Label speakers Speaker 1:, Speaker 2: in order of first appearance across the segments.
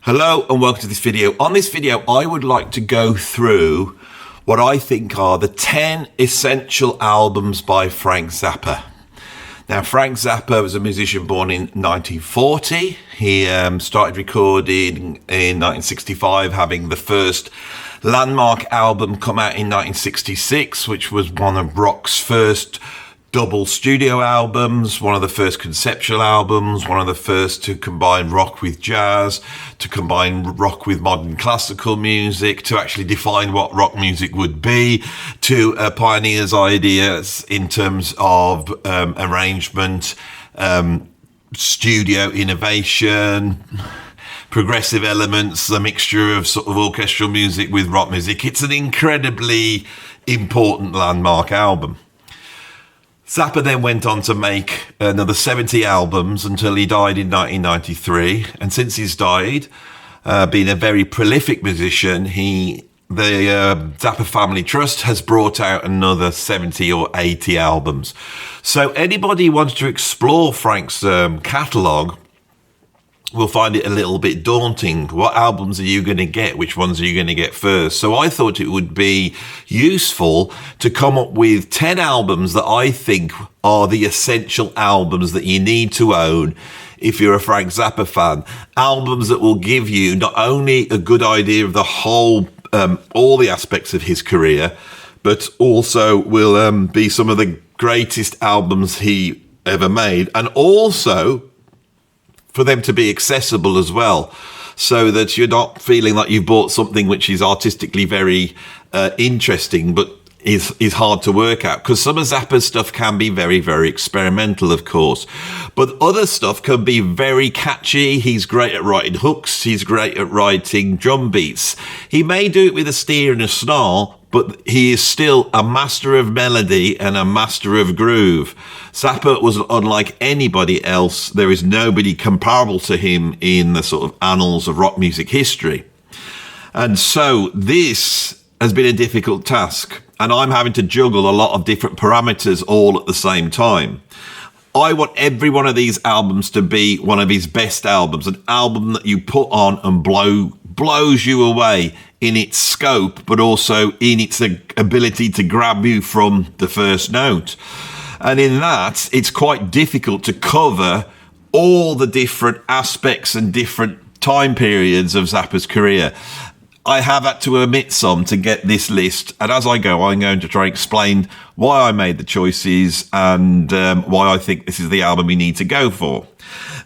Speaker 1: Hello and welcome to this video. On this video, I would like to go through what I think are the 10 essential albums by Frank Zappa. Now, Frank Zappa was a musician born in 1940. He started recording in 1965, having the first landmark album come out in 1966, which was one of rock's first double studio albums, one of the first conceptual albums, one of the first to combine rock with jazz, to combine rock with modern classical music, to actually define what rock music would be, to pioneers' ideas in terms of arrangement, studio innovation, progressive elements, a mixture of sort of orchestral music with rock music. It's an incredibly important landmark album. Zappa then went on to make another 70 albums until he died in 1993. And since he's died, being a very prolific musician, the Zappa Family Trust has brought out another 70 or 80 albums. So anybody who wants to explore Frank's catalogue will find it a little bit daunting. What albums are you going to get? Which ones are you going to get first? So I thought it would be useful to come up with 10 albums that I think are the essential albums that you need to own if you're a Frank Zappa fan. Albums that will give you not only a good idea of the whole, all the aspects of his career, but also will be some of the greatest albums he ever made, and also for them to be accessible as well, so that you're not feeling like you've bought something which is artistically very interesting, but is hard to work out. Because some of Zappa's stuff can be very, very experimental, of course. But other stuff can be very catchy. He's great at writing hooks. He's great at writing drum beats. He may do it with a steer and a snarl, but he is still a master of melody and a master of groove. Zappa was unlike anybody else. There is nobody comparable to him in the sort of annals of rock music history. And so this has been a difficult task, and I'm having to juggle a lot of different parameters all at the same time. I want every one of these albums to be one of his best albums, an album that you put on and blows you away in its scope, but also in its ability to grab you from the first note. And in that, it's quite difficult to cover all the different aspects and different time periods of Zappa's career. I have had to omit some to get this list, and as I go, I'm going to try and explain why I made the choices and why I think this is the album you need to go for.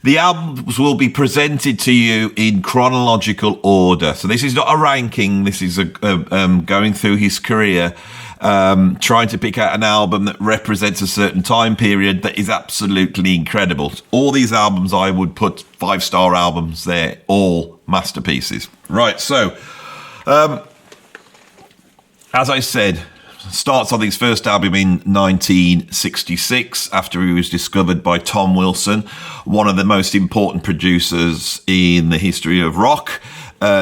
Speaker 1: The albums will be presented to you in chronological order. So this is not a ranking. This is going through his career, trying to pick out an album that represents a certain time period that is absolutely incredible. All these albums, I would put 5-star albums there, all masterpieces. Right, so as I said, starts on his first album in 1966 after he was discovered by Tom Wilson, one of the most important producers in the history of rock,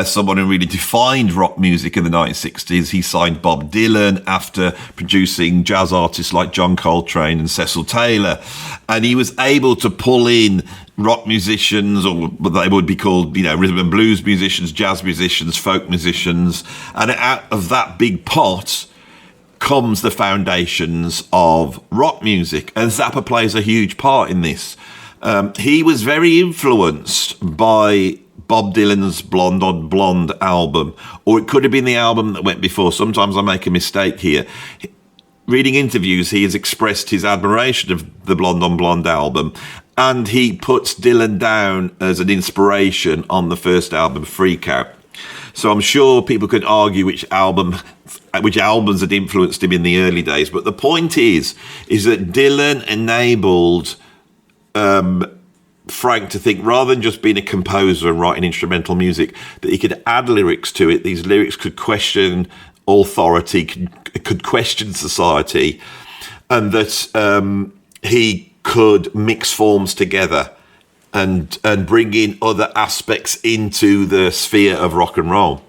Speaker 1: someone who really defined rock music in the 1960s. He signed Bob Dylan after producing jazz artists like John Coltrane and Cecil Taylor, and he was able to pull in rock musicians, or what they would be called, rhythm and blues musicians, jazz musicians, folk musicians, and out of that big pot comes the foundations of rock music, and Zappa plays a huge part in this. He was very influenced by Bob Dylan's Blonde on Blonde album, or it could have been the album that went before. Sometimes I make a mistake here. Reading interviews, he has expressed his admiration of the Blonde on Blonde album, and he puts Dylan down as an inspiration on the first album, Freak Out. So I'm sure people could argue which albums had influenced him in the early days, but the point is that Dylan enabled Frank to think, rather than just being a composer and writing instrumental music, that he could add lyrics to it. These lyrics could question authority, could question society, and that he could mix forms together and bring in other aspects into the sphere of rock and roll.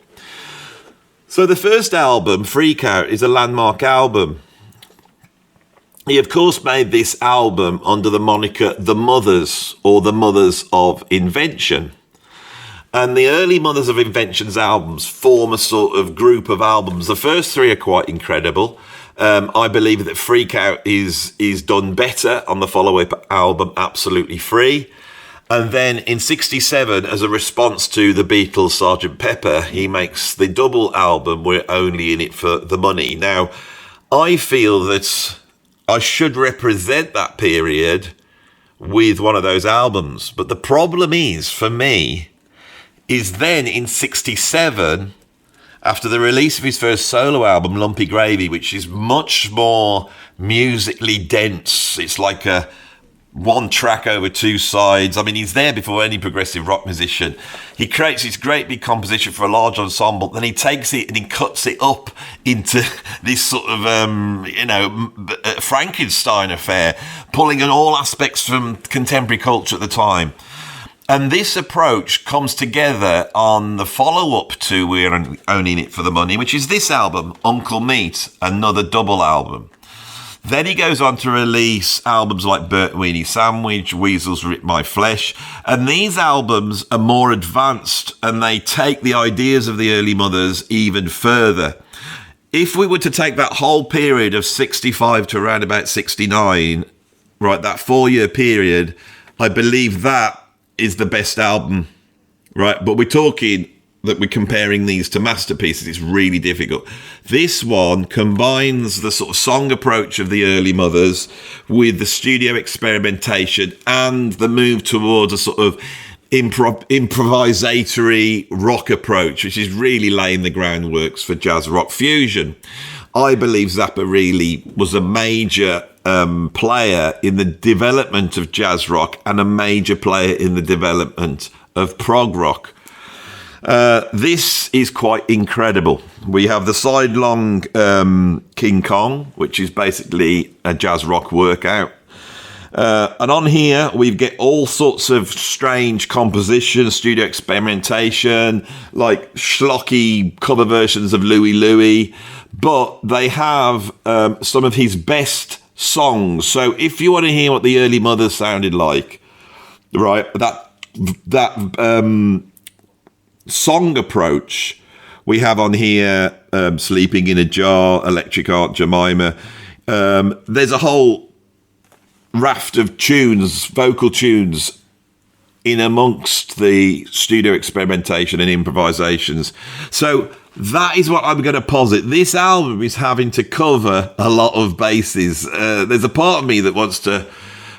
Speaker 1: So the first album, Freak Out, is a landmark album. He, of course, made this album under the moniker The Mothers, or The Mothers of Invention. And the early Mothers of Invention's albums form a sort of group of albums. The first three are quite incredible. I believe that Freak Out is done better on the follow-up album, Absolutely Free. And then in 1967, as a response to the Beatles' Sgt. Pepper, he makes the double album, We're Only In It For The Money. Now, I feel that I should represent that period with one of those albums. But the problem is, for me, is then in 1967, after the release of his first solo album, Lumpy Gravy, which is much more musically dense. It's like a one track over two sides. I mean, he's there before any progressive rock musician. He creates this great big composition for a large ensemble, then he takes it and he cuts it up into this sort of, Frankenstein affair, pulling in all aspects from contemporary culture at the time. And this approach comes together on the follow-up to We're Only In It For The Money, which is this album, Uncle Meat, another double album. Then he goes on to release albums like Burt Weenie Sandwich, Weasels Rip My Flesh, and these albums are more advanced and they take the ideas of the early Mothers even further. If we were to take that whole period of 65 to around about 69, right, that 4-year period, I believe that is the best album, right? But we're talking that we're comparing these to masterpieces. It's really difficult. This one combines the sort of song approach of the early Mothers with the studio experimentation and the move towards a sort of improvisatory rock approach, which is really laying the groundworks for jazz rock fusion. I believe Zappa really was a major player in the development of jazz rock and a major player in the development of prog rock. This is quite incredible. We have the sidelong King Kong, which is basically a jazz rock workout. And on here, we get all sorts of strange compositions, studio experimentation, like schlocky cover versions of Louie Louie. But they have some of his best songs. So if you want to hear what the early Mothers sounded like, right, that song approach we have on here, Sleeping in a Jar, Electric Aunt Jemima. There's a whole raft of tunes, vocal tunes, in amongst the studio experimentation and improvisations. So that is what I'm going to posit. This album is having to cover a lot of bases. There's a part of me that wants to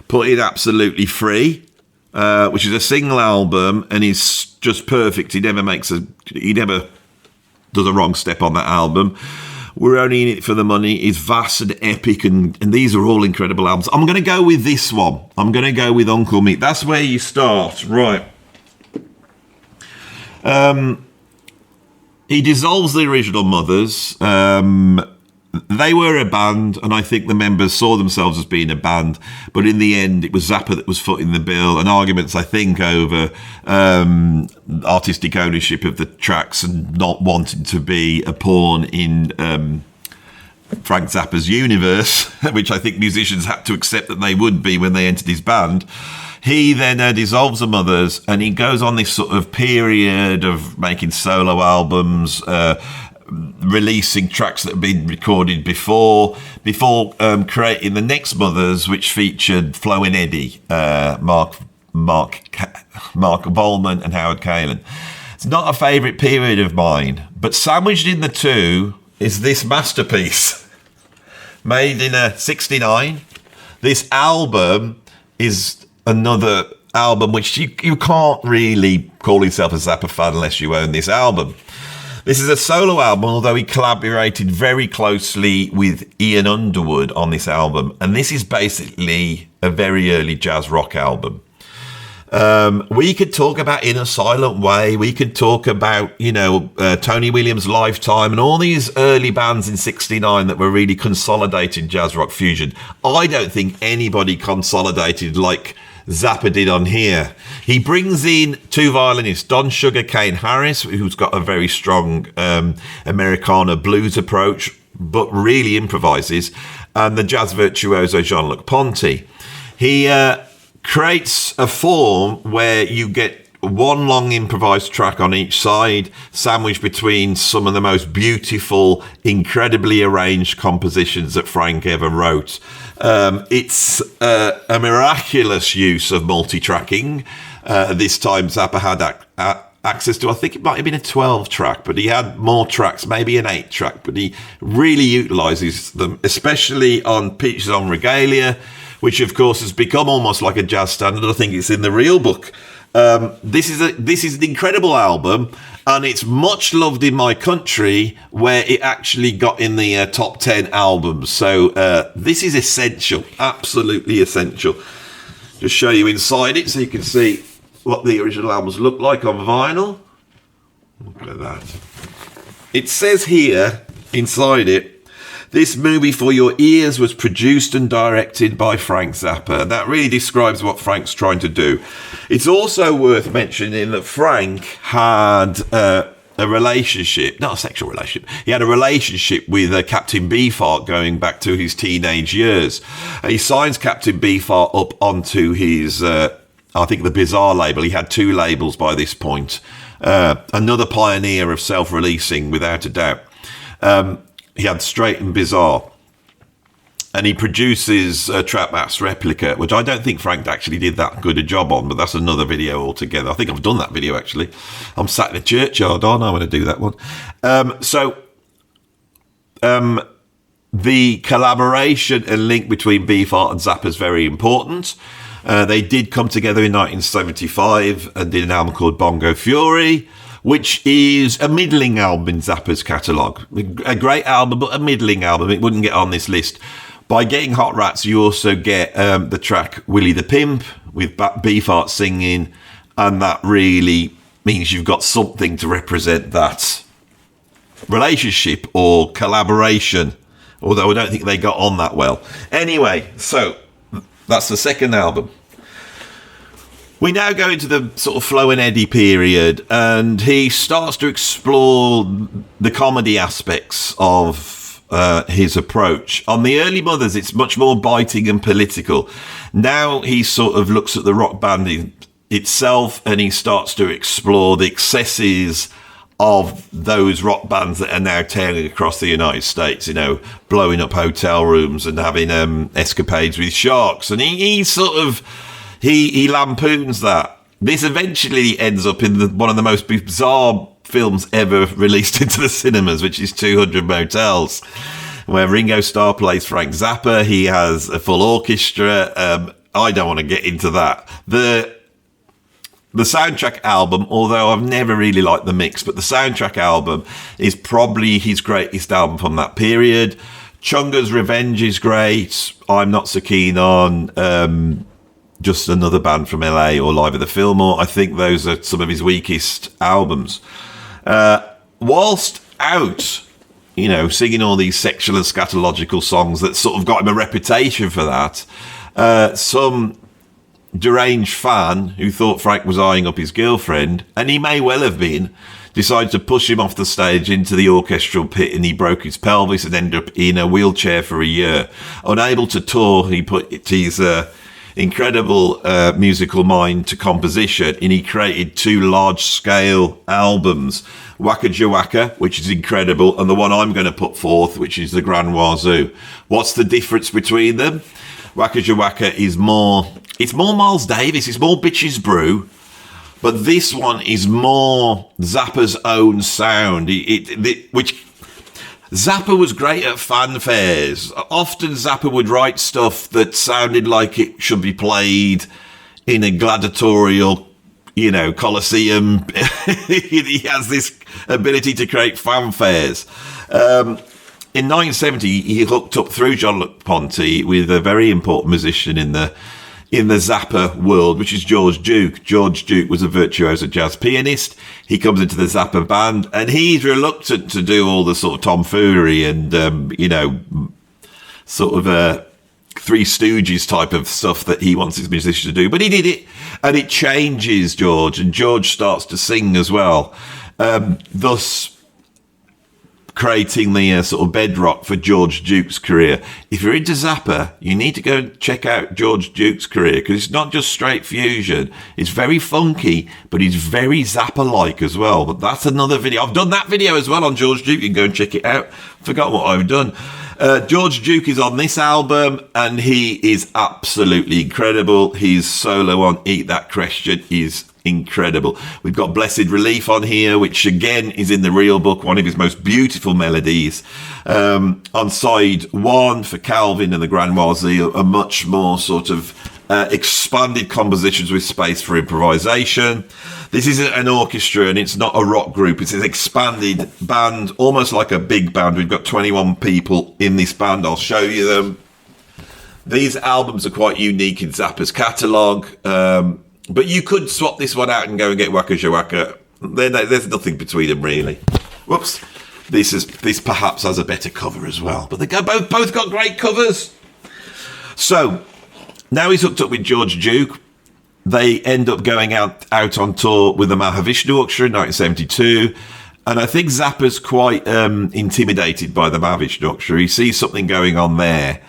Speaker 1: put in Absolutely Free, which is a single album and is just perfect. He never does a wrong step on that album. We're Only In It For The Money is vast and epic, and these are all incredible albums. I'm going to go with this one. I'm going to go with Uncle Meat. That's where you start, right? He dissolves the original Mothers. They were a band, and I think the members saw themselves as being a band, but in the end it was Zappa that was footing the bill, and arguments, I think, over artistic ownership of the tracks and not wanting to be a pawn in Frank Zappa's universe, which I think musicians had to accept that they would be when they entered his band. He then dissolves the Mothers, and he goes on this sort of period of making solo albums, releasing tracks that have been recorded before creating the next Mothers, which featured Flo and Eddie, Mark Volman and Howard Kaylan. It's not a favourite period of mine, but sandwiched in the two is this masterpiece made in 1969. This album is another album which you can't really call yourself a Zappa fan unless you own this album. This is a solo album, although he collaborated very closely with Ian Underwood on this album. And this is basically a very early jazz rock album. We could talk about In a Silent Way. We could talk about, Tony Williams' Lifetime and all these early bands in 1969 that were really consolidating jazz rock fusion. I don't think anybody consolidated like Zappa did on here. He brings in two violinists, Don Sugar Kane Harris, who's got a very strong Americana blues approach, but really improvises, and the jazz virtuoso Jean-Luc Ponty. He creates a form where you get one long improvised track on each side, sandwiched between some of the most beautiful, incredibly arranged compositions that Frank ever wrote. It's a miraculous use of multi-tracking. This time Zappa had access to, I think it might have been a 12-track, but he had more tracks, maybe an 8-track, but he really utilises them, especially on Peaches on Regalia, which of course has become almost like a jazz standard. I think it's in the real book. This is an incredible album, and it's much loved in my country, where it actually got in the top 10 albums. So this is essential, absolutely essential. Just show you inside it so you can see what the original albums look like on vinyl. Look at that. It says here inside it, this movie for your ears was produced and directed by Frank Zappa. That really describes what Frank's trying to do. It's also worth mentioning that Frank had a relationship, not a sexual relationship, he had a relationship with Captain Beefheart going back to his teenage years. He signs Captain Beefheart up onto his, I think, the Bizarre label. He had 2 labels by this point. Another pioneer of self-releasing, without a doubt. He had Straight and Bizarre. And he produces a Trap Bass Replica, which I don't think Frank actually did that good a job on, but that's another video altogether. I think I've done that video, actually. I'm sat in a churchyard, aren't I, when I do that one? The collaboration and link between Beefheart and Zappa is very important. They did come together in 1975 and did an album called Bongo Fury, which is a middling album in Zappa's catalogue. A great album, but a middling album. It wouldn't get on this list. By getting Hot Rats, you also get the track Willie the Pimp with Beefheart singing, and that really means you've got something to represent that relationship or collaboration, although I don't think they got on that well. Anyway, so that's the second album. We now go into the sort of Flo and Eddie period, and he starts to explore the comedy aspects of his approach. On the early Mothers, it's much more biting and political. Now he sort of looks at the rock band itself, and he starts to explore the excesses of those rock bands that are now tearing across the United States, you know, blowing up hotel rooms and having escapades with sharks. And he lampoons that. This eventually ends up in one of the most bizarre films ever released into the cinemas, which is 200 Motels, where Ringo Starr plays Frank Zappa. He has a full orchestra. I don't want to get into that. The soundtrack album, although I've never really liked the mix, but the soundtrack album is probably his greatest album from that period. Chunga's Revenge is great. I'm not so keen on Just Another Band from LA or Live at the Fillmore. I think those are some of his weakest albums. Whilst out, you know, singing all these sexual and scatological songs that sort of got him a reputation for that, some deranged fan who thought Frank was eyeing up his girlfriend, and he may well have been, decided to push him off the stage into the orchestral pit, and he broke his pelvis and ended up in a wheelchair for a year. Unable to tour, he put his incredible musical mind to composition, and he created 2 large-scale albums, Waka Jawaka, which is incredible, and the one I'm going to put forth, which is the Grand Wazoo. What's the difference between them? Waka Jawaka is more Miles Davis, it's more Bitches Brew, but this one is more Zappa's own sound, which Zappa was great at fanfares. Often Zappa would write stuff that sounded like it should be played in a gladiatorial, you know, Colosseum. He has this ability to create fanfares. In 1970, he hooked up through John Luc Ponty with a very important musician in the Zappa world, which is George Duke. George Duke was a virtuoso jazz pianist. He comes into the Zappa band, and he's reluctant to do all the sort of tomfoolery and, you know, sort of Three Stooges type of stuff that he wants his musicians to do. But he did it, and it changes George, and George starts to sing as well. Thus creating the sort of bedrock for George Duke's career. If you're into Zappa, you need to go and check out George Duke's career, because it's not just straight fusion. It's very funky, but it's very Zappa-like as well. But that's another video. I've done that video as well on George Duke. You can go and check it out. Forgot what I've done. George Duke is on this album, and he is absolutely incredible. His solo on Eat That Question is incredible. We've got Blessed Relief on here, which again is in the real book, one of his most beautiful melodies. On side 1 for Calvin and the Grand Wazoo, a much more sort of expanded compositions with space for improvisation. This is an orchestra, and it's not a rock group. It's an expanded band, almost like a big band. We've got 21 people in this band. I'll show you them. These albums are quite unique in Zappa's catalogue. But you could swap this one out and go and get Waka Jawaka. There's nothing between them, really. Whoops. This perhaps has a better cover as well. But they both got great covers. So, now he's hooked up with George Duke. They end up going out on tour with the Mahavishnu Orchestra in 1972. And I think Zappa's quite intimidated by the Mahavishnu Orchestra. He sees something going on there.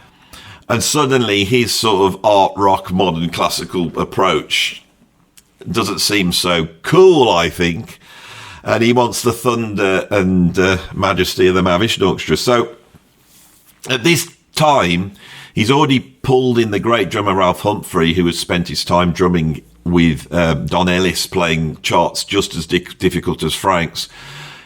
Speaker 1: And suddenly his sort of art rock, modern classical approach doesn't seem so cool, I think. And he wants the thunder and majesty of the Mahavishnu Orchestra. So at this time, he's already pulled in the great drummer Ralph Humphrey, who has spent his time drumming with Don Ellis, playing charts just as difficult as Frank's.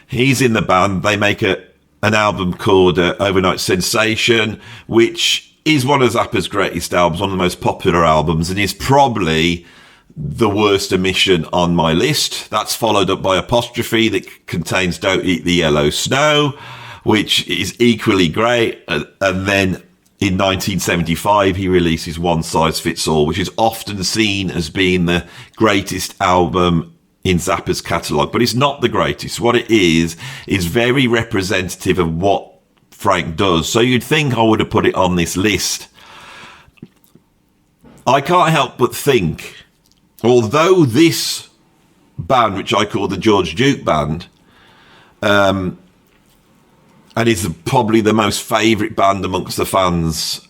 Speaker 1: He's in the band. They make an album called Overnight Sensation, which is one of Zappa's greatest albums, one of the most popular albums, and is probably the worst omission on my list. That's followed up by Apostrophe, that contains Don't Eat the Yellow Snow, which is equally great. And then in 1975, he releases One Size Fits All, which is often seen as being the greatest album in Zappa's catalogue, but it's not the greatest. What it is very representative of what Frank does. So you'd think I would have put it on this list. I can't help but think, although this band, which I call the George Duke Band, and is probably the most favourite band amongst the fans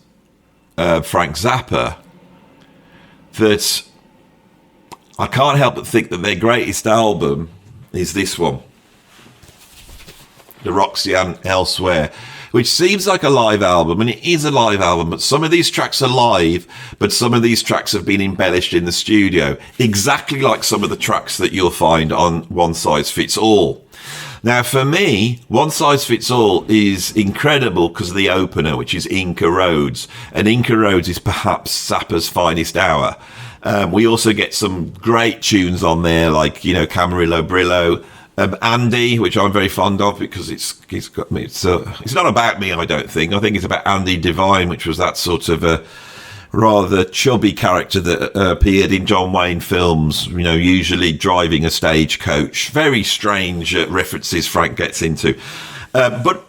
Speaker 1: of Frank Zappa, that I can't help but think that their greatest album is this one, the Roxy and Elsewhere, which seems like a live album, and it is a live album, but some of these tracks are live, but some of these tracks have been embellished in the studio, exactly like some of the tracks that you'll find on One Size Fits All. Now, for me, One Size Fits All is incredible because of the opener, which is Inca Roads, and Inca Roads is perhaps Zappa's finest hour. We also get some great tunes on there, like, Camarillo Brillo, Andy, which I'm very fond of because it's got me. It's not about me, I don't think. I think it's about Andy Devine, which was that sort of a rather chubby character that appeared in John Wayne films, usually driving a stagecoach. Very strange references Frank gets into. But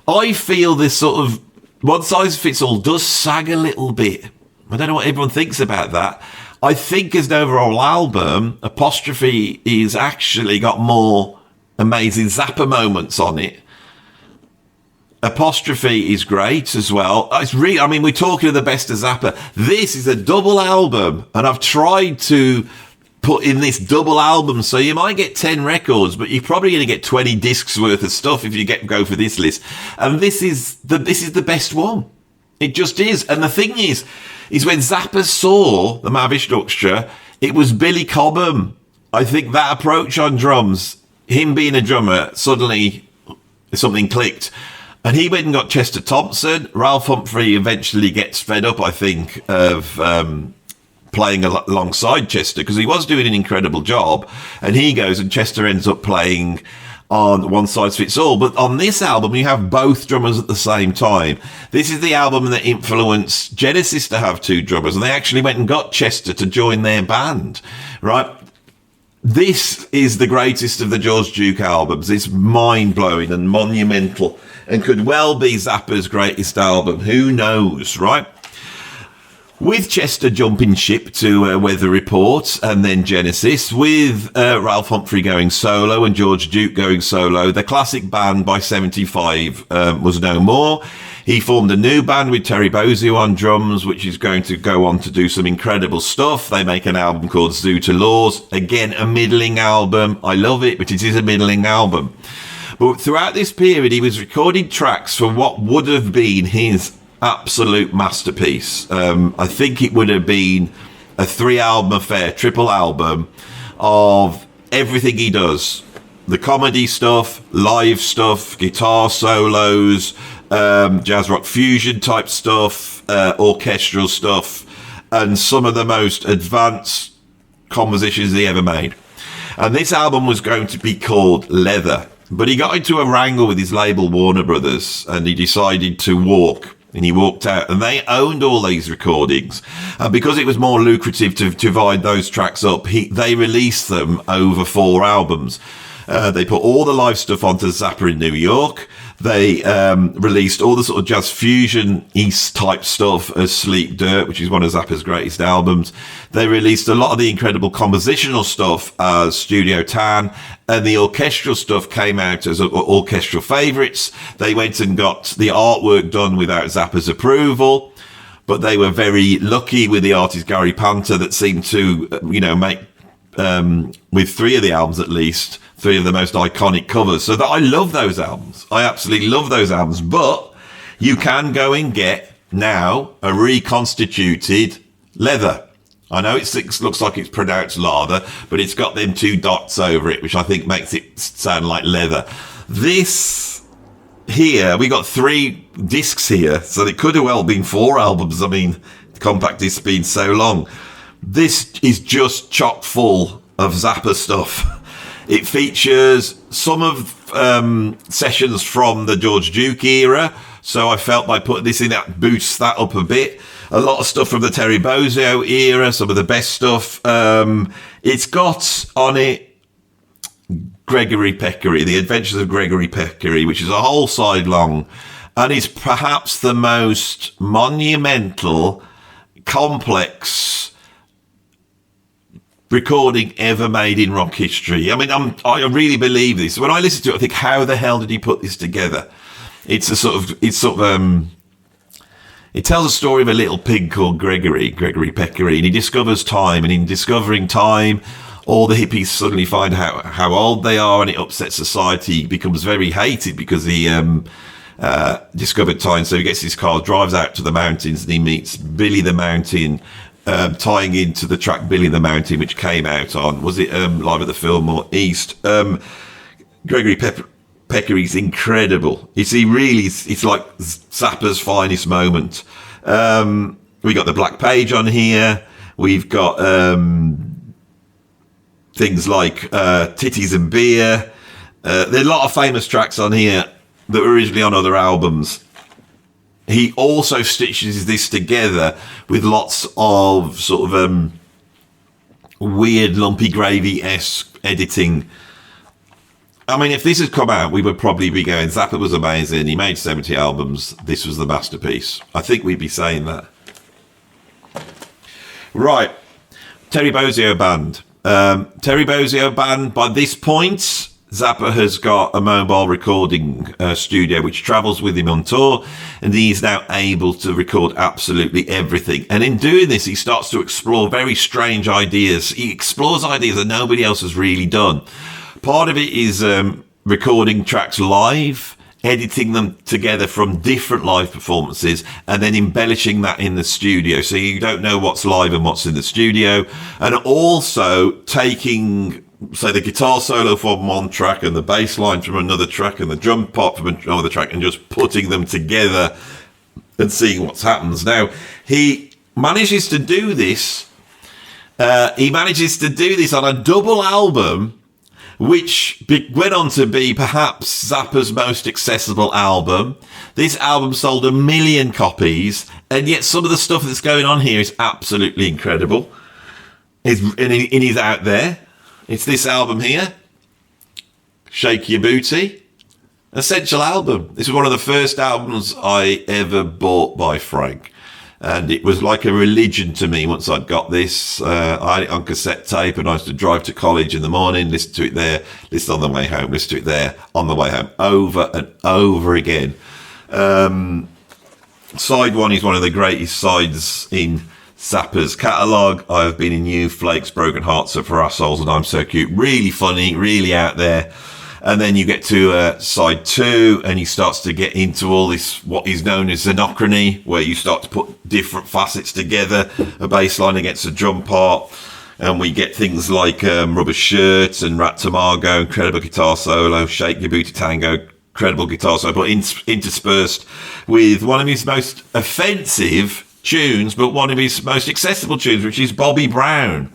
Speaker 1: I feel this sort of One Size Fits All does sag a little bit. I don't know what everyone thinks about that. I think as an overall album, Apostrophe is actually got more amazing Zappa moments on it. Apostrophe is great as well. We're talking of the best of Zappa. This is a double album, and I've tried to put in this double album, so you might get 10 records, but you're probably going to get 20 discs worth of stuff if you go for this list. And this is the best one. It just is. And the thing is when Zappa saw the Mahavishnu Orchestra, it was Billy Cobham. I think that approach on drums, him being a drummer, suddenly something clicked. And he went and got Chester Thompson. Ralph Humphrey eventually gets fed up, I think, of playing alongside Chester, because he was doing an incredible job. And he goes, and Chester ends up playing on One Size Fits All. But on this album, you have both drummers at the same time. This is the album that influenced Genesis to have two drummers, and they actually went and got Chester to join their band, right? This is the greatest of the George Duke albums. It's mind-blowing and monumental, and could well be Zappa's greatest album. Who knows, right? With Chester jumping ship to Weather Report and then Genesis, with Ralph Humphrey going solo and George Duke going solo, the classic band by 75 was no more. He formed a new band with Terry Bozzio on drums, which is going to go on to do some incredible stuff. They make an album called Zoo to Laws. Again, a middling album. I love it, but it is a middling album. But throughout this period, he was recording tracks for what would have been his absolute masterpiece. I think it would have been a 3-album affair, triple album of everything he does. The comedy stuff, live stuff, guitar solos, jazz rock fusion type stuff, orchestral stuff, and some of the most advanced compositions he ever made. And this album was going to be called Leather, but he got into a wrangle with his label Warner Brothers and he decided to walk. And he walked out, and they owned all these recordings. And because it was more lucrative to divide those tracks up, they released them over 4 albums. They put all the live stuff onto Zappa in New York. They released all the sort of jazz fusion East type stuff as Sleep Dirt, which is one of Zappa's greatest albums. They released a lot of the incredible compositional stuff as Studio Tan, and the orchestral stuff came out as orchestral favourites. They went and got the artwork done without Zappa's approval, but they were very lucky with the artist Gary Panther that seemed to, make, with 3 of the albums at least, 3 of the most iconic covers. So that I love those albums. I absolutely love those albums. But you can go and get now a reconstituted Leather. I know it looks like it's pronounced lather, but it's got them 2 dots over it, which I think makes it sound like leather. This here, we got 3 discs here, so it could have well been 4 albums. I mean, the compact disc being so long. This is just chock full of Zappa stuff. It features some of sessions from the George Duke era, so I felt by putting this in, that boosts that up a bit. A lot of stuff from the Terry Bozzio era, some of the best stuff. It's got on it Gregory Peccary, The Adventures of Gregory Peccary, which is a whole side long, and is perhaps the most monumental, complex recording ever made in rock history. I mean, I really believe this. When I listen to it, I think, how the hell did he put this together? It tells a story of a little pig called Gregory Peccary, and he discovers time, and in discovering time, all the hippies suddenly find out how old they are, and it upsets society. He becomes very hated because he discovered time. So he gets his car, drives out to the mountains, and he meets Billy the Mountain, tying into the track Billy the Mountain, which came out on, was it Live at the Fillmore East? Gregory Peccary's incredible. It's like Zappa's finest moment. We got the Black Page on here. We've got things like Titties and Beer. There are a lot of famous tracks on here that were originally on other albums. He also stitches this together with lots of sort of weird lumpy gravy-esque editing. I mean, if this had come out, we would probably be going, Zappa was amazing, he made 70 albums, this was the masterpiece. I think we'd be saying that. Right, Terry Bozzio Band. Terry Bozzio Band, by this point, Zappa has got a mobile recording studio which travels with him on tour, and he's now able to record absolutely everything. And in doing this, he starts to explore very strange ideas. He explores ideas that nobody else has really done. Part of it is recording tracks live, editing them together from different live performances, and then embellishing that in the studio, so you don't know what's live and what's in the studio. And also taking, say, the guitar solo from one track and the bass line from another track and the drum part from another track, and just putting them together and seeing what happens. Now, he manages to do this. He manages to do this on a double album, which went on to be perhaps Zappa's most accessible album. This album sold 1 million copies, and yet some of the stuff that's going on here is absolutely incredible. It is out there. It's this album here, Sheik Yerbouti, essential album. This was one of the first albums I ever bought by Frank. And it was like a religion to me once I'd got this. I had it on cassette tape, and I used to drive to college in the morning, listen to it there, listen on the way home, listen to it there, on the way home, over and over again. Side one is one of the greatest sides in Zappa's catalogue. I have been in You, Flakes, Broken Hearts, So For Our Souls, and I'm So Cute. Really funny, really out there. And then you get to side two, and he starts to get into all this, what is known as xenochrony, where you start to put different facets together, a bass line against a drum part. And we get things like Rubber Shirts and Rat Tamago, incredible guitar solo, Sheik Yerbouti Tango, incredible guitar solo, but interspersed with one of his most offensive tunes, but one of his most accessible tunes, which is Bobby Brown,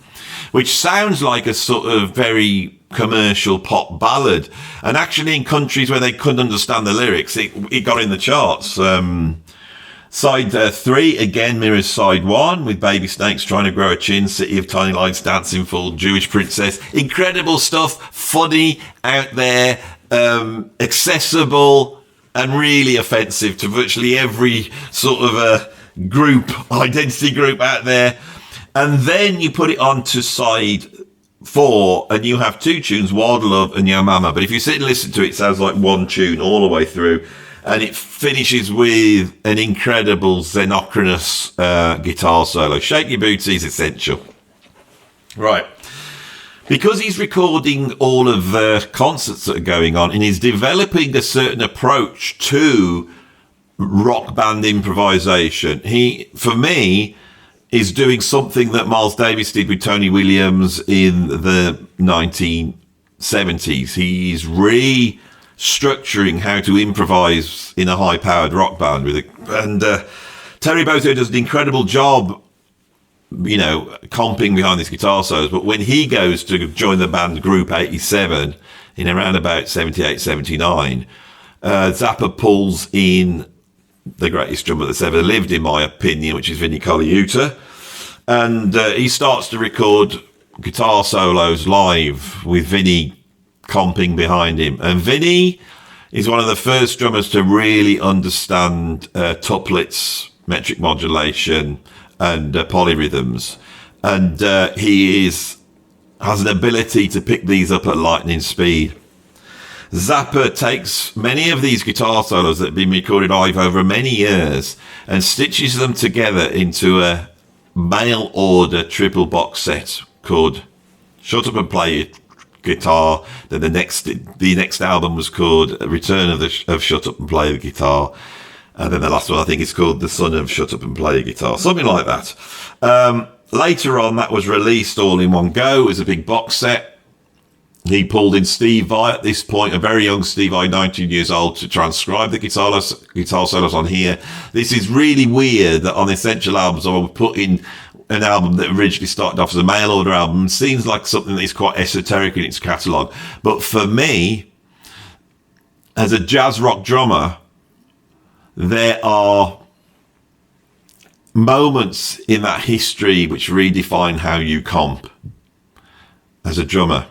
Speaker 1: which sounds like a sort of very commercial pop ballad. And actually in countries where they couldn't understand the lyrics, it got in the charts. Side three, again, mirrors side one, with Baby Snakes, Trying to Grow a Chin, City of Tiny Lights, Dancing Full, Jewish Princess. Incredible stuff, funny, out there, accessible, and really offensive to virtually every sort of identity group out there. And then you put it on to side four, and you have two tunes, Wild Love and Yo Mama. But if you sit and listen to it, it sounds like one tune all the way through. And it finishes with an incredible xenocronous guitar solo. Sheik Yerbouti is essential. Right. Because he's recording all of the concerts that are going on, and he's developing a certain approach to rock band improvisation, he, for me, is doing something that Miles Davis did with Tony Williams in the 1970s. He's restructuring how to improvise in a high-powered rock band and Terry Bozzio does an incredible job, you know, comping behind these guitar solos. But when he goes to join the band Group 87 in around about 78, 79, Zappa pulls in the greatest drummer that's ever lived, in my opinion, which is Vinnie Colaiuta. And he starts to record guitar solos live with Vinnie comping behind him. And Vinnie is one of the first drummers to really understand tuplets, metric modulation, and polyrhythms. And he has an ability to pick these up at lightning speed. Zappa takes many of these guitar solos that have been recorded live over many years and stitches them together into a mail order triple box set called Shut Up and Play Your Guitar. Then the next album was called Return of Shut Up and Play the Guitar. And then the last one, I think, is called The Son of Shut Up and Play Your Guitar. Something like that. Later on, that was released all in one go as a big box set. He pulled in Steve Vai at this point, a very young Steve Vai, 19 years old, to transcribe the guitar solos on here. This is really weird that on the Essential albums, I would put in an album that originally started off as a mail order album. It seems like something that is quite esoteric in its catalogue. But for me, as a jazz rock drummer, there are moments in that history which redefine how you comp as a drummer.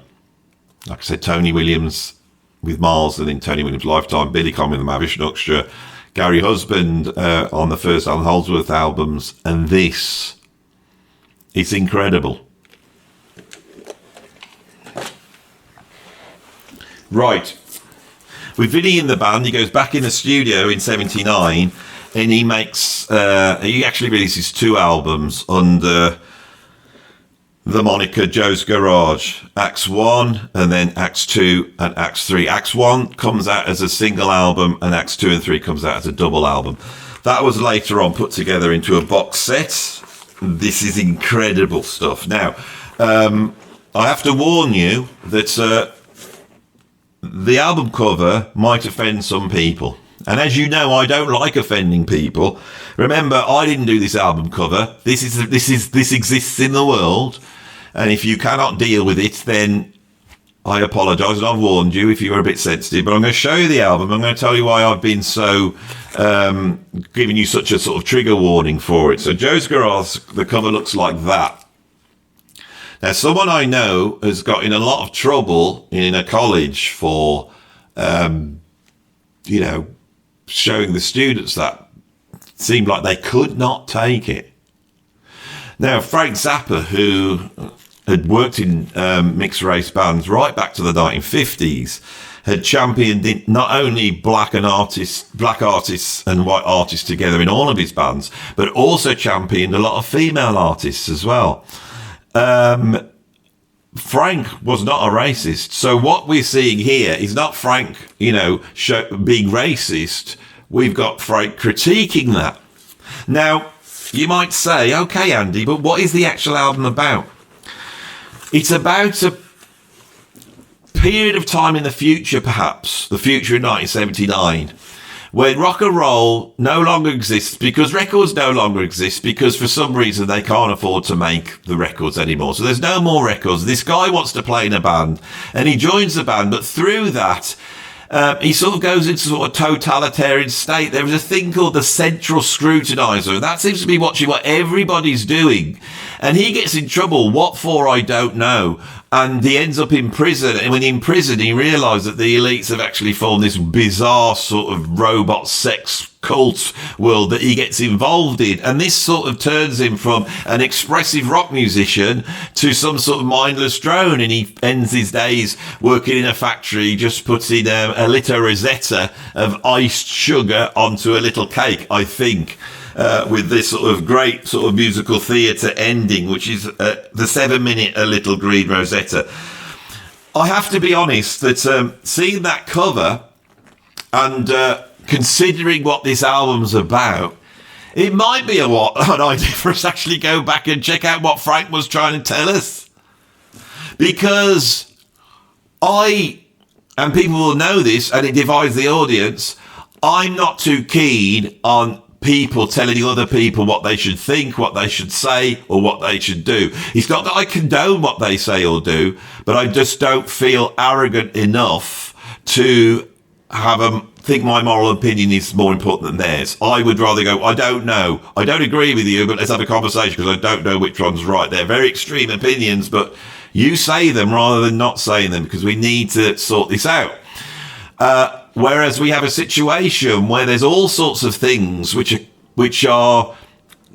Speaker 1: Like I said, Tony Williams with Miles, and in Tony Williams' lifetime, Billy Conn with the Mavish Orchestra, Gary Husband on the first Alan Holdsworth albums, and this, it's incredible. Right. With Vinny in the band, he goes back in the studio in 79, and he makes, he actually releases two albums under the moniker Joe's Garage, Acts 1 and then Acts 2 and Acts 3. Acts 1 comes out as a single album and Acts 2 and 3 comes out as a double album. That was later on put together into a box set. This is incredible stuff. Now, I have to warn you that the album cover might offend some people. And as you know, I don't like offending people. Remember, I didn't do this album cover. This exists in the world. And if you cannot deal with it, then I apologise, and I've warned you if you were a bit sensitive. But I'm going to show you the album. I'm going to tell you why I've been so giving you such a sort of trigger warning for it. So Joe's Garage, the cover looks like that. Now, someone I know has got in a lot of trouble in a college for, showing the students that seemed like they could not take it. Now, Frank Zappa, who had worked in mixed race bands right back to the 1950s, had championed not only black artists and white artists together in all of his bands, but also championed a lot of female artists as well. Frank was not a racist. So what we're seeing here is not Frank, being racist. We've got Frank critiquing that. Now, you might say, okay, Andy, but what is the actual album about? It's about a period of time in the future, perhaps, the future in 1979, when rock and roll no longer exists, because records no longer exist, because for some reason they can't afford to make the records anymore. So there's no more records. This guy wants to play in a band, and he joins the band, but through that, he sort of goes into sort of totalitarian state. There is a thing called the central scrutinizer. That seems to be watching what everybody's doing. And he gets in trouble. What for, I don't know. And he ends up in prison. And when in prison, he realised that the elites have actually formed this bizarre sort of robot sex cult world that he gets involved in. And this sort of turns him from an expressive rock musician to some sort of mindless drone. And he ends his days working in a factory, just putting a little Rosetta of iced sugar onto a little cake, I think. With this sort of great sort of musical theatre ending, which is the 7-minute A Little Green Rosetta. I have to be honest that seeing that cover and considering what this album's about, it might be an idea for us to actually go back and check out what Frank was trying to tell us. Because and people will know this, and it divides the audience, I'm not too keen on people telling other people what they should think, what they should say, or what they should do. It's not that I condone what they say or do, but I just don't feel arrogant enough to have them think my moral opinion is more important than theirs. I would rather go, I don't know. I don't agree with you, but let's have a conversation because I don't know which one's right. They're very extreme opinions, but you say them rather than not saying them because we need to sort this out. Whereas we have a situation where there's all sorts of things which are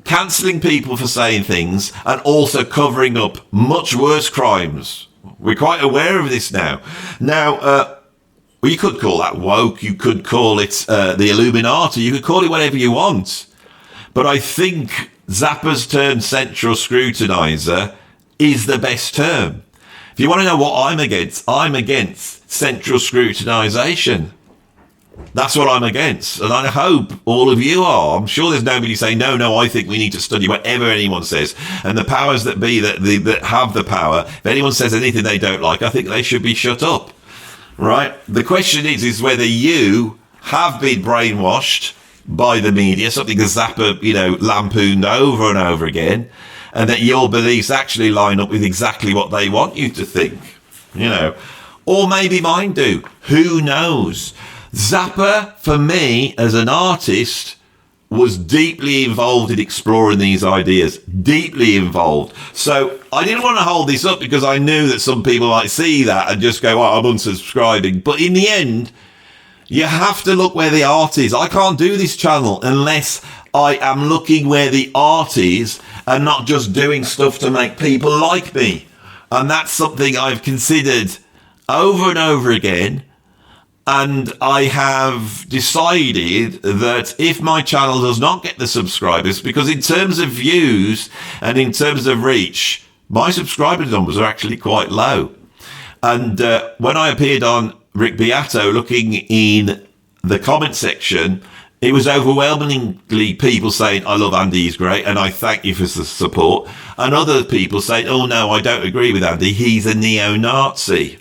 Speaker 1: cancelling people for saying things and also covering up much worse crimes. We're quite aware of this now. Now, you could call that woke, you could call it the Illuminati, you could call it whatever you want. But I think Zappa's term central scrutinizer is the best term. If you want to know what I'm against central scrutinization. That's what I'm against, and I hope all of you are. I'm sure there's nobody saying, no, I think we need to study whatever anyone says. And the powers that be, that have the power, if anyone says anything they don't like, I think they should be shut up, right? The question is whether you have been brainwashed by the media, something that Zappa, lampooned over and over again, and that your beliefs actually line up with exactly what they want you to think, or maybe mine do. Who knows? Zappa, for me, as an artist, was deeply involved in exploring these ideas. Deeply involved. So I didn't want to hold this up because I knew that some people might see that and just go, I'm unsubscribing. But in the end, you have to look where the art is. I can't do this channel unless I am looking where the art is and not just doing stuff to make people like me. And that's something I've considered over and over again. And I have decided that if my channel does not get the subscribers, because in terms of views and in terms of reach, my subscriber numbers are actually quite low. And when I appeared on Rick Beato, looking in the comment section, it was overwhelmingly people saying, I love Andy, he's great, and I thank you for the support. And other people saying, oh no, I don't agree with Andy, he's a neo-Nazi.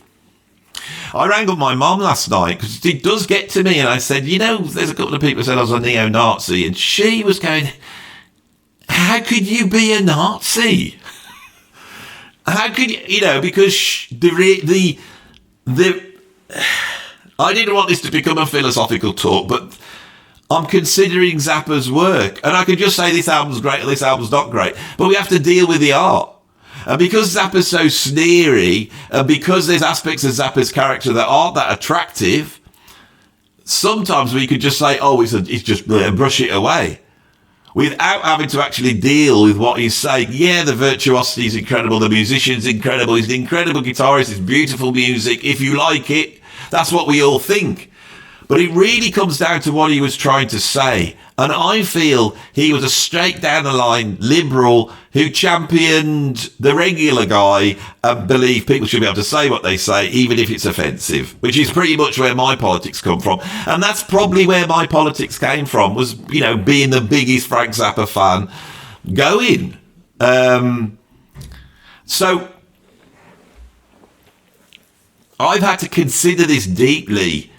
Speaker 1: I rang up my mum last night because it does get to me, and I said, there's a couple of people who said I was a neo-Nazi, and she was going, how could you be a Nazi? How could you, because I didn't want this to become a philosophical talk, but I'm considering Zappa's work, and I could just say this album's great or this album's not great, but we have to deal with the art. And because Zappa's so sneery, and because there's aspects of Zappa's character that aren't that attractive, sometimes we could just say, it's just brush it away. without having to actually deal with what he's saying. Yeah, the virtuosity is incredible, the musician's incredible, he's an incredible guitarist, it's beautiful music. If you like it, that's what we all think. But it really comes down to what he was trying to say. And I feel he was a straight down the line liberal who championed the regular guy and believed people should be able to say what they say, even if it's offensive, which is pretty much where my politics come from. And that's probably where my politics came from, was, you know, being the biggest Frank Zappa fan going. So I've had to consider this deeply.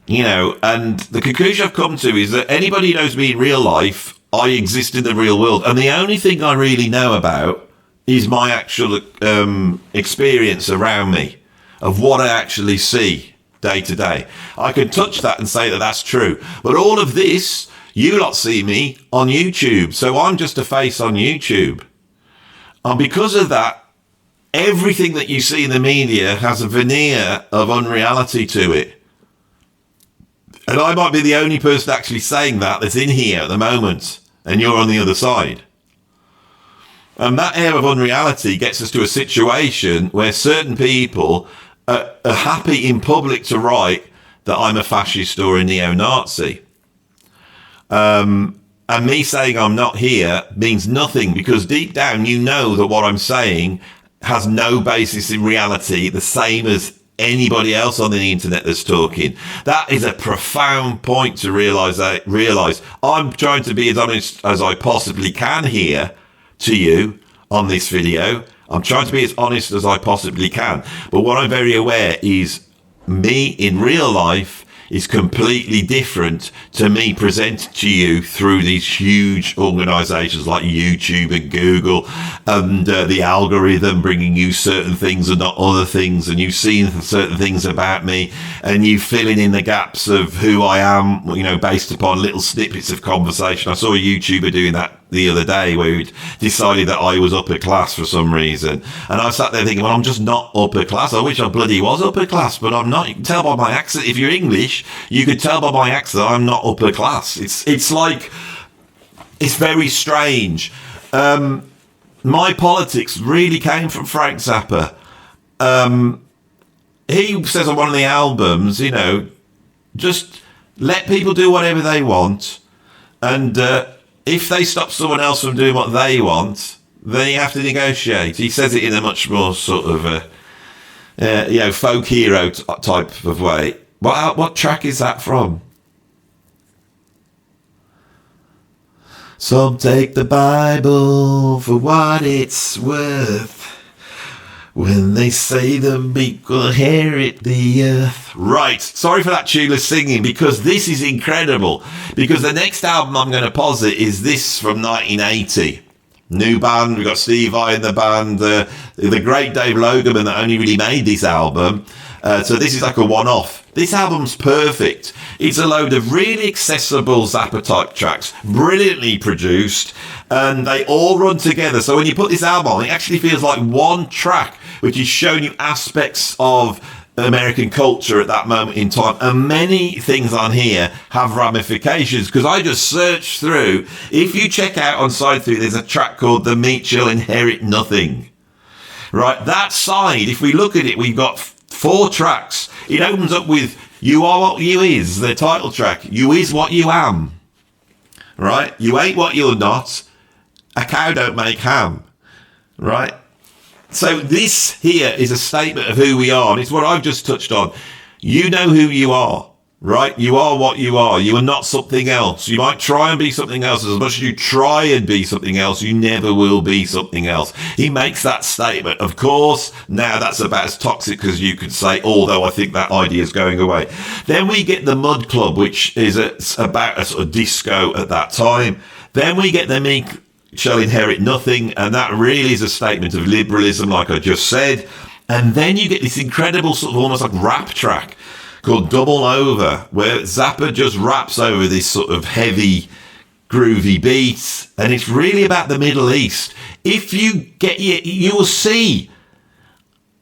Speaker 1: You know, and the conclusion I've come to is that anybody who knows me in real life, I exist in the real world. And the only thing I really know about is my actual experience around me, of what I actually see day to day. I can touch that and say that that's true. But all of this, you lot see me on YouTube. So I'm just a face on YouTube. And because of that, everything that you see in the media has a veneer of unreality to it. And I might be the only person actually saying that's in here at the moment, and you're on the other side. And that air of unreality gets us to a situation where certain people are happy in public to write that I'm a fascist or a neo-Nazi. And me saying I'm not here means nothing, because deep down you know that what I'm saying has no basis in reality, the same as anybody else on the internet that's talking. That is a profound point to realise. I'm trying to be as honest as I possibly can here to you on this video. I'm trying to be as honest as I possibly can. But what I'm very aware is me in real life is completely different to me presented to you through these huge organisations like YouTube and Google, and the algorithm bringing you certain things and not other things, and you seeing certain things about me, and you filling in the gaps of who I am, you know, based upon little snippets of conversation. I saw a YouTuber doing that the other day, where he decided that I was upper class for some reason, and I sat there thinking, well, I'm just not upper class. I wish I bloody was upper class, but I'm not. You can tell by my accent. If you're English, you could tell by my accent I'm not upper class. It's like, it's very strange. My politics really came from Frank Zappa. He says on one of the albums, you know, just let people do whatever they want, and if they stop someone else from doing what they want, then you have to negotiate. He says it in a much more sort of, you know, folk hero type of way. What track is that from? Some take the Bible for what it's worth, when they say the meek will inherit the earth. Right, sorry for that tuneless singing, because this is incredible. Because the next album I'm going to posit is this from 1980. New band, we've got Steve Vai in the band, the great Dave Logan that only really made this album. So this is like a one-off. This album's perfect. It's a load of really accessible Zappa type tracks, brilliantly produced, and they all run together. So when you put this album on, it actually feels like one track, which is showing you aspects of American culture at that moment in time. And many things on here have ramifications, because I just searched through. If you check out on side 3, there's a track called The Meek Shall Inherit Nothing. Right, that side, if we look at it, we've got 4 tracks. It opens up with You Are What You Is, the title track. You is what you am. Right? You ain't what you're not. A cow don't make ham. Right? So this here is a statement of who we are, and it's what I've just touched on. You know who you are. Right? You are what you are. You are not something else. You might try and be something else. As much as you try and be something else, you never will be something else. He makes that statement. Of course, now that's about as toxic as you could say, although I think that idea is going away. Then we get the Mud Club, which is about a sort of disco at that time. Then we get the Meek Shall Inherit Nothing, and that really is a statement of liberalism, like I just said. And then you get this incredible sort of almost like rap track called Double Over, where Zappa just raps over this sort of heavy, groovy beat, and it's really about the Middle East. If you get, you will see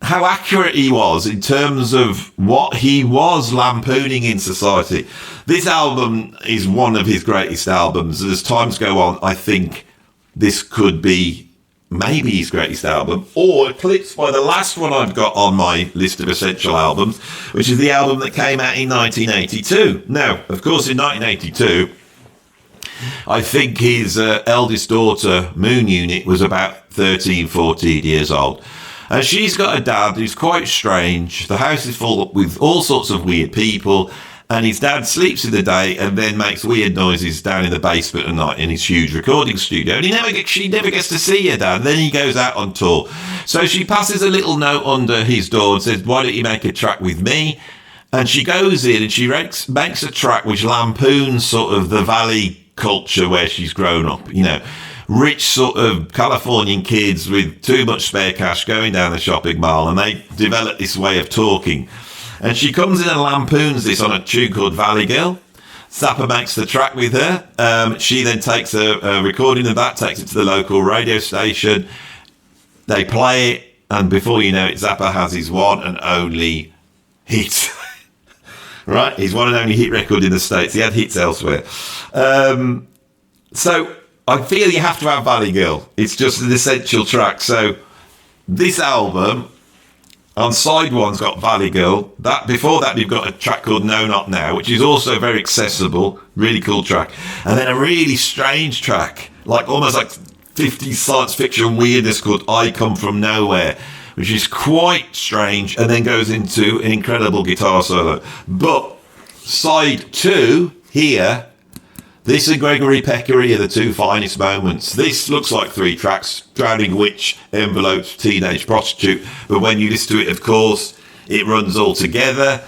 Speaker 1: how accurate he was in terms of what he was lampooning in society. This album is one of his greatest albums. As times go on, I think this could be maybe his greatest album, or eclipsed by the last one I've got on my list of essential albums, which is the album that came out in 1982. Now, of course, in 1982, I think his eldest daughter, Moon Unit, was about 13, 14 years old. And she's got a dad who's quite strange. The house is full with all sorts of weird people. And his dad sleeps in the day and then makes weird noises down in the basement at night in his huge recording studio. And she never gets to see her dad. And then he goes out on tour. So she passes a little note under his door and says, why don't you make a track with me? And she goes in and she makes a track which lampoons sort of the valley culture where she's grown up. You know, rich sort of Californian kids with too much spare cash going down the shopping mall. And they develop this way of talking. And she comes in and lampoons this on a tune called Valley Girl. Zappa makes the track with her. She then takes a recording of that, takes it to the local radio station. They play it, and before you know it, Zappa has his one and only hit. Right? His one and only hit record in the States. He had hits elsewhere. So I feel you have to have Valley Girl. It's just an essential track. So this album, on side one's got Valley Girl. Before that, you've got a track called No Not Now, which is also very accessible, really cool track. And then a really strange track, like almost like 50s science fiction weirdness called I Come From Nowhere, which is quite strange, and then goes into an incredible guitar solo. But side two here, this and Gregory Peccary are the two finest moments. This looks like 3 tracks, Drowning Witch, Envelopes, Teenage Prostitute. But when you listen to it, of course, it runs all together.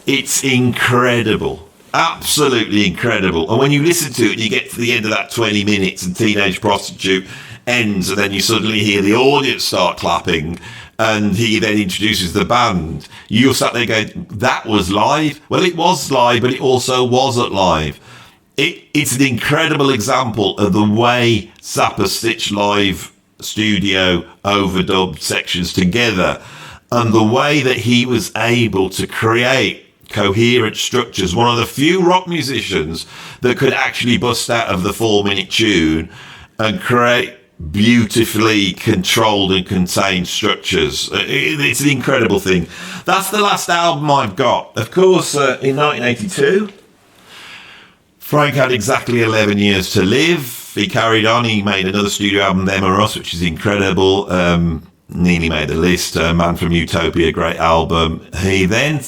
Speaker 1: It's incredible. Absolutely incredible. And when you listen to it, you get to the end of that 20 minutes and Teenage Prostitute ends, and then you suddenly hear the audience start clapping, and he then introduces the band. You're sat there going, that was live? Well, it was live, but it also wasn't live. It's an incredible example of the way Zappa stitched live studio overdub sections together, and the way that he was able to create coherent structures. One of the few rock musicians that could actually bust out of the 4-minute tune and create beautifully controlled and contained structures. It's an incredible thing. That's the last album I've got. Of course, in 1982, Frank had exactly 11 years to live. He carried on. He made another studio album, Humorous, which is incredible. Nearly made the list. Man from Utopia, great album. He then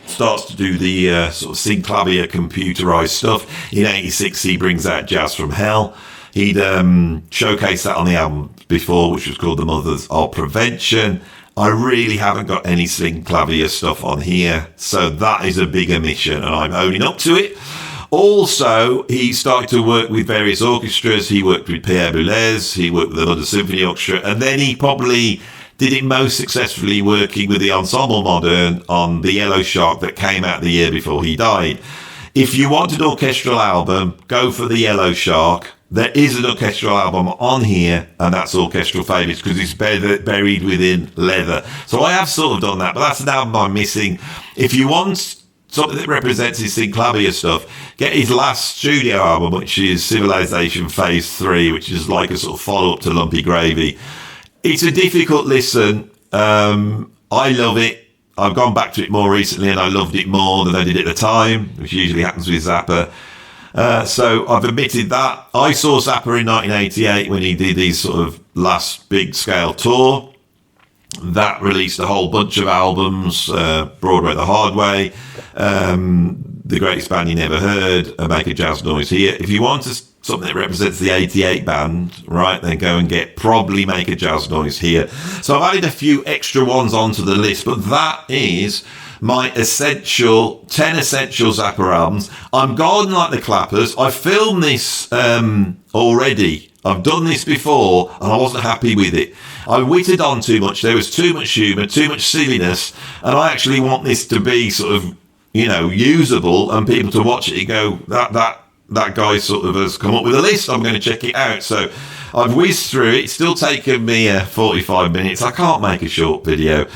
Speaker 1: starts to do the sort of synclavier computerized stuff. In 86, he brings out Jazz from Hell. He'd showcased that on the album before, which was called The Mothers of Prevention. I really haven't got any synclavier stuff on here, so that is a big omission, and I'm owning up to it. Also, he started to work with various orchestras. He worked with Pierre Boulez, he worked with the London Symphony Orchestra, and then he probably did it most successfully working with the Ensemble Modern on the Yellow Shark that came out the year before he died. If you want an orchestral album, go for the Yellow Shark. There is an orchestral album on here, and that's Orchestral Favourites, because it's buried within Leather. So I have sort of done that, but that's an album I'm missing. If you want something that represents his synclavier stuff, get his last studio album, which is Civilization Phase 3, which is like a sort of follow-up to Lumpy Gravy. It's a difficult listen. I love it. I've gone back to it more recently, and I loved it more than I did at the time, which usually happens with Zappa. So I've admitted that. I saw Zappa in 1988 when he did his sort of last big-scale tour. That released a whole bunch of albums, Broadway the Hard Way, The Greatest Band You Never Heard, Make a Jazz Noise Here. If you want something that represents the 88 band, right, then go and get Probably Make a Jazz Noise Here. So I've added a few extra ones onto the list, but that is my 10 essential Zappa albums. I'm golden like the Clappers. I filmed this already. I've done this before, and I wasn't happy with it. I witted on too much. There was too much humour, too much silliness, and I actually want this to be sort of, usable, and people to watch it and go, that guy sort of has come up with a list. I'm going to check it out. So I've whizzed through it. It's still taken me 45 minutes. I can't make a short video.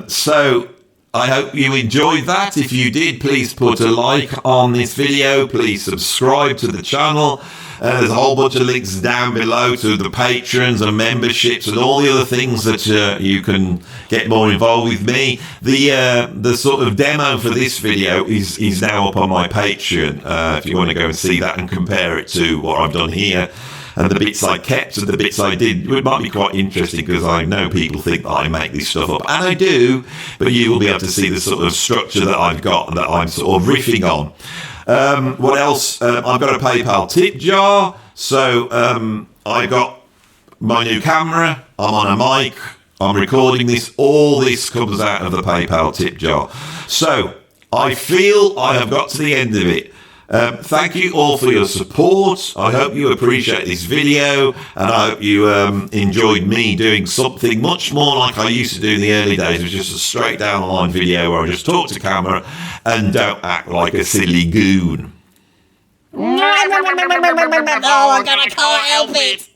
Speaker 1: So I hope you enjoyed that. If you did, please put a like on this video. Please subscribe to the channel. There's a whole bunch of links down below to the patrons and memberships and all the other things that you can get more involved with me. The sort of demo for this video is now up on my Patreon. If you want to go and see that and compare it to what I've done here. And the bits I kept and the bits I did, it might be quite interesting because I know people think that I make this stuff up, and I do, but you will be able to see the sort of structure that I've got and that I'm sort of riffing on. What else? I've got a PayPal tip jar, so I got my new camera, I'm on a mic, I'm recording this, all this comes out of the PayPal tip jar. So I feel I have got to the end of it. Thank you all for your support. I hope you appreciate this video, and I hope you enjoyed me doing something much more like I used to do in the early days. It was just a straight down the line video where I just talk to camera and don't act like a silly goon.
Speaker 2: Oh, I can't help it.